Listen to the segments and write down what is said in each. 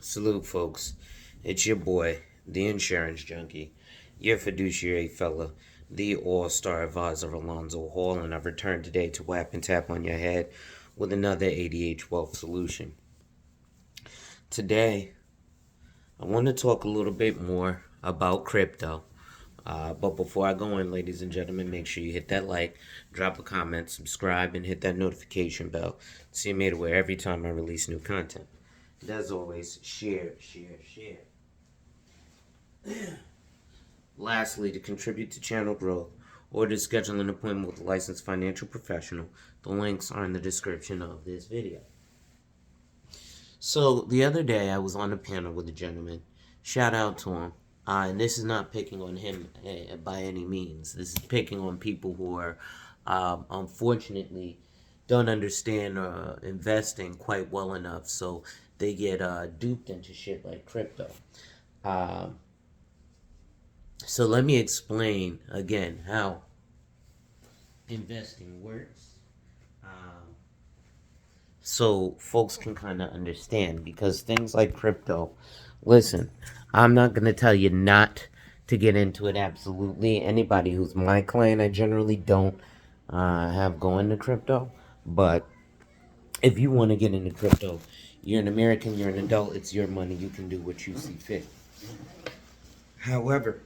Salute, folks. It's your boy, the insurance junkie, your fiduciary fella, the all-star advisor Alonzo Hall, and I've returned today to whap and tap on your head with another ADH wealth solution. Today, I want to talk a little bit more about crypto. But before I go in, ladies and gentlemen, make sure you hit that like, drop a comment, subscribe, and hit that notification bell so you're made aware every time I release new content. And as always, share. Lastly, to contribute to channel growth or to schedule an appointment with a licensed financial professional, the links are in the description of this video. So, the other day I was on a panel with a gentleman. Shout out to him. And this is not picking on him by any means. This is picking on people who are, unfortunately, don't understand investing quite well enough, so they get duped into shit like crypto. So let me explain again how investing works, so folks can kind of understand, because things like crypto, listen, I'm not going to tell you not to get into it. Absolutely. Anybody who's my client, I generally don't have go into crypto. But if you want to get into crypto, you're an American, you're an adult, it's your money, you can do what you see fit. However,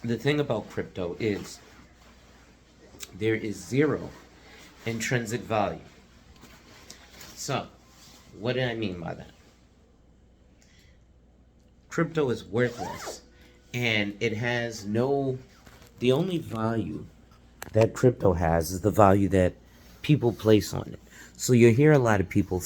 the thing about crypto is there is zero intrinsic value. So, what do I mean by that? Crypto is worthless, and it has the only value that crypto has is the value that people place on it. So you hear a lot of people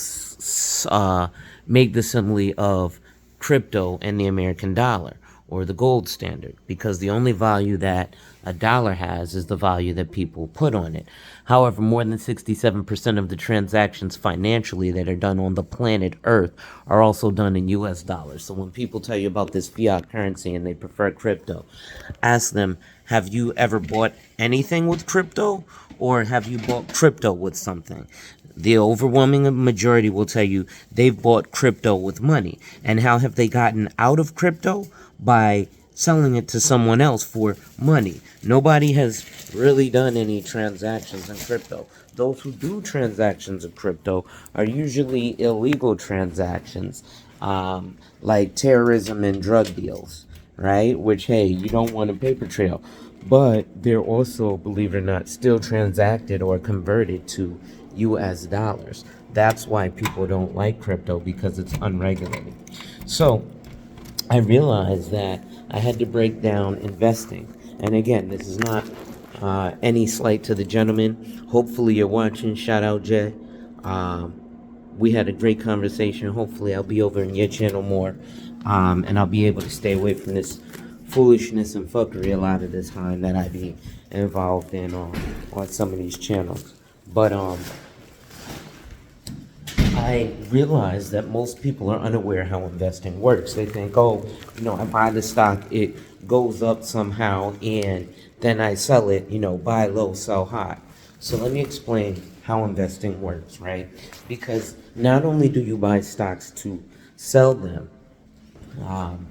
make the simile of crypto and the American dollar or the gold standard, because the only value that a dollar has is the value that people put on it. However, more than 67% of the transactions financially that are done on the planet Earth are also done in US dollars. So when people tell you about this fiat currency and they prefer crypto, ask them, have you ever bought anything with crypto, or have you bought crypto with something? The overwhelming majority will tell you they've bought crypto with money. And how have they gotten out of crypto? By selling it to someone else for money. Nobody has really done any transactions in crypto. Those who do transactions in crypto are usually illegal transactions, like terrorism and drug deals, right? Which, hey, you don't want a paper trail. But they're also, believe it or not, still transacted or converted to US dollars. That's why people don't like crypto, because it's unregulated. So I realized that I had to break down investing. And again, this is not any slight to the gentleman. Hopefully you're watching. Shout out, Jay. We had a great conversation. Hopefully I'll be over in your channel more. And I'll be able to stay away from this foolishness and fuckery a lot of the time that I be involved in on some of these channels. But I realize that most people are unaware how investing works. They think, oh, I buy the stock, it goes up somehow, and then I sell it, buy low, sell high. So let me explain how investing works, right? Because not only do you buy stocks to sell them,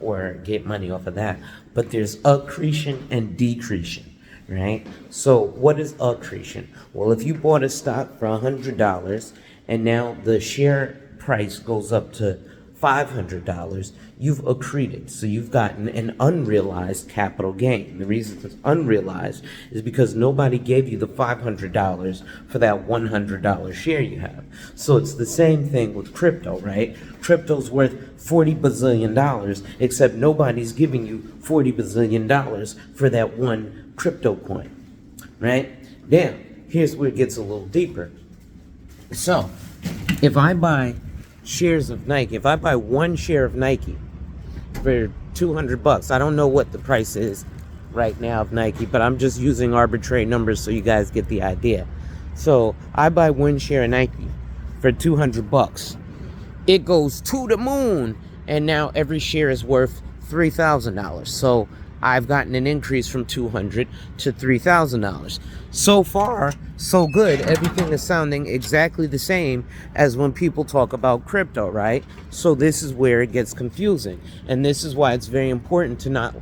or get money off of that, but there's accretion and decretion, right? So what is accretion? Well, if you bought a stock for $100 and now the share price goes up to $500, you've accreted. So you've gotten an unrealized capital gain. The reason it's unrealized is because nobody gave you the $500 for that $100 share you have. So it's the same thing with crypto, right? Crypto's worth $40 bazillion, except nobody's giving you $40 bazillion for that one crypto coin, right? Now, here's where it gets a little deeper. So, if I buy shares of Nike, if I buy one share of Nike for $200, I don't know what the price is right now of Nike, but I'm just using arbitrary numbers so you guys get the idea. So I buy one share of Nike for $200. It goes to the moon, and now every share is worth $3,000. So I've gotten an increase from $200 to $3,000. So far, so good. Everything is sounding exactly the same as when people talk about crypto, right? So this is where it gets confusing. And this is why it's very important to not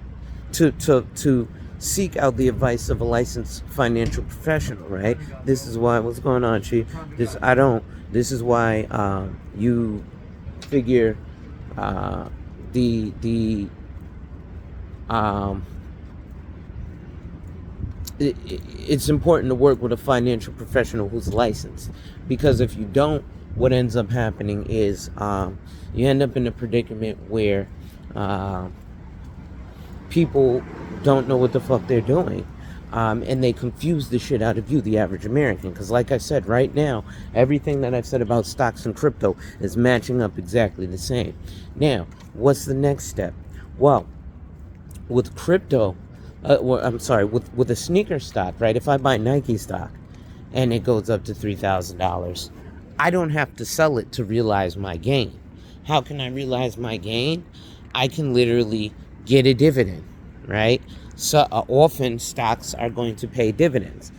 to seek out the advice of a licensed financial professional, right? This is why, what's going on, Chief? This is why you figure it's important to work with a financial professional who's licensed, because if you don't, what ends up happening is you end up in a predicament where people don't know what the fuck they're doing. And they confuse the shit out of you, the average American. Because like I said, right now, everything that I've said about stocks and crypto is matching up exactly the same. Now, what's the next step? Well, with crypto, with a sneaker stock, right? If I buy Nike stock and it goes up to $3,000, I don't have to sell it to realize my gain. How can I realize my gain? I can literally get a dividend, right? So often stocks are going to pay dividends.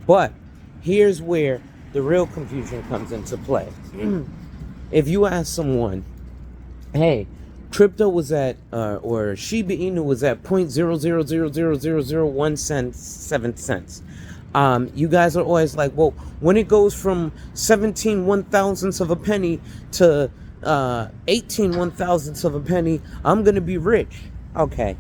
But here's where the real confusion comes into play. If you ask someone, hey, crypto was at, or Shiba Inu was at 0.0000017 cents. You guys are always like, well, when it goes from 17 1,000ths of a penny to 18 1,000ths of a penny, I'm going to be rich. Okay.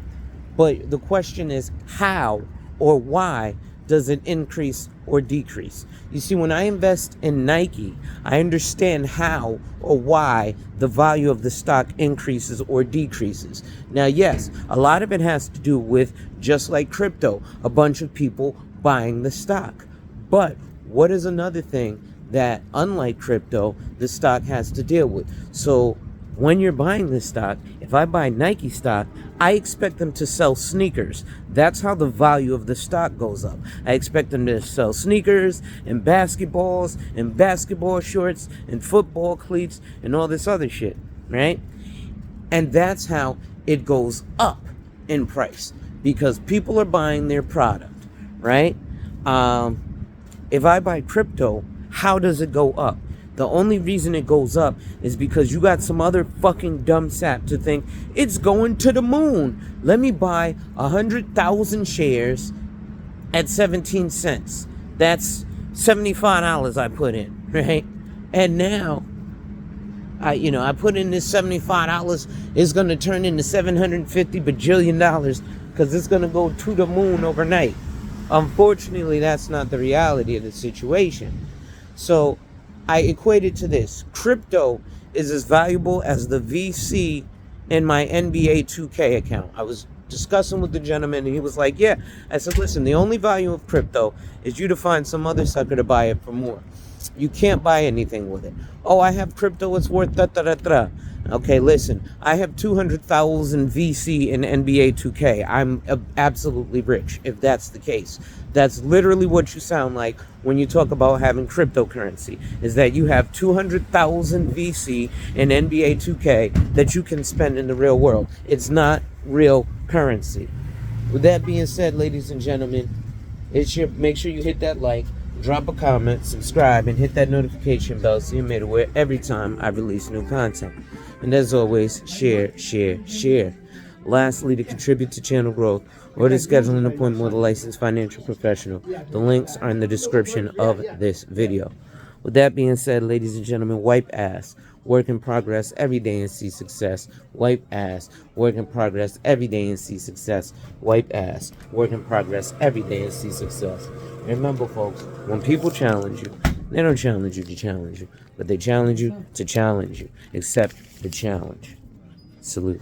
But the question is, how or why does it increase or decrease? You see, when I invest in Nike, I understand how or why the value of the stock increases or decreases. Now, yes, a lot of it has to do with, just like crypto, a bunch of people buying the stock. But what is another thing that, unlike crypto, the stock has to deal with? So when you're buying this stock, if I buy Nike stock, I expect them to sell sneakers. That's how the value of the stock goes up. I expect them to sell sneakers and basketballs and basketball shorts and football cleats and all this other shit, right? And that's how it goes up in price, because people are buying their product, right? If I buy crypto, how does it go up? The only reason it goes up is because you got some other fucking dumb sap to think it's going to the moon. Let me buy 100,000 shares at 17 cents. That's $75 I put in, right? And now, I put in this $75 is going to turn into $750 bajillion because it's going to go to the moon overnight. Unfortunately, that's not the reality of the situation. So I equate it to this. Crypto is as valuable as the VC in my NBA 2K account. I was discussing with the gentleman and he was like, yeah. I said, listen, the only value of crypto is you to find some other sucker to buy it for more. You can't buy anything with it. Oh, I have crypto, it's worth da-da-da-da. Okay, listen, I have 200,000 VC in NBA 2K. I'm absolutely rich, if that's the case. That's literally what you sound like when you talk about having cryptocurrency, is that you have 200,000 VC in NBA 2K that you can spend in the real world. It's not real currency. With that being said, ladies and gentlemen, make sure you hit that like, drop a comment, subscribe, and hit that notification bell so you're made aware every time I release new content. And as always, share, share, share. Lastly, to contribute to channel growth or to schedule an appointment with a licensed financial professional, the links are in the description of this video. With that being said, ladies and gentlemen, wipe ass. Work in progress every day and see success. Wipe ass. Work in progress every day and see success. Wipe ass. Work in progress every day and see success. Remember, folks, when people challenge you, they don't challenge you to challenge you, but they challenge you to challenge you. Accept the challenge. Salute.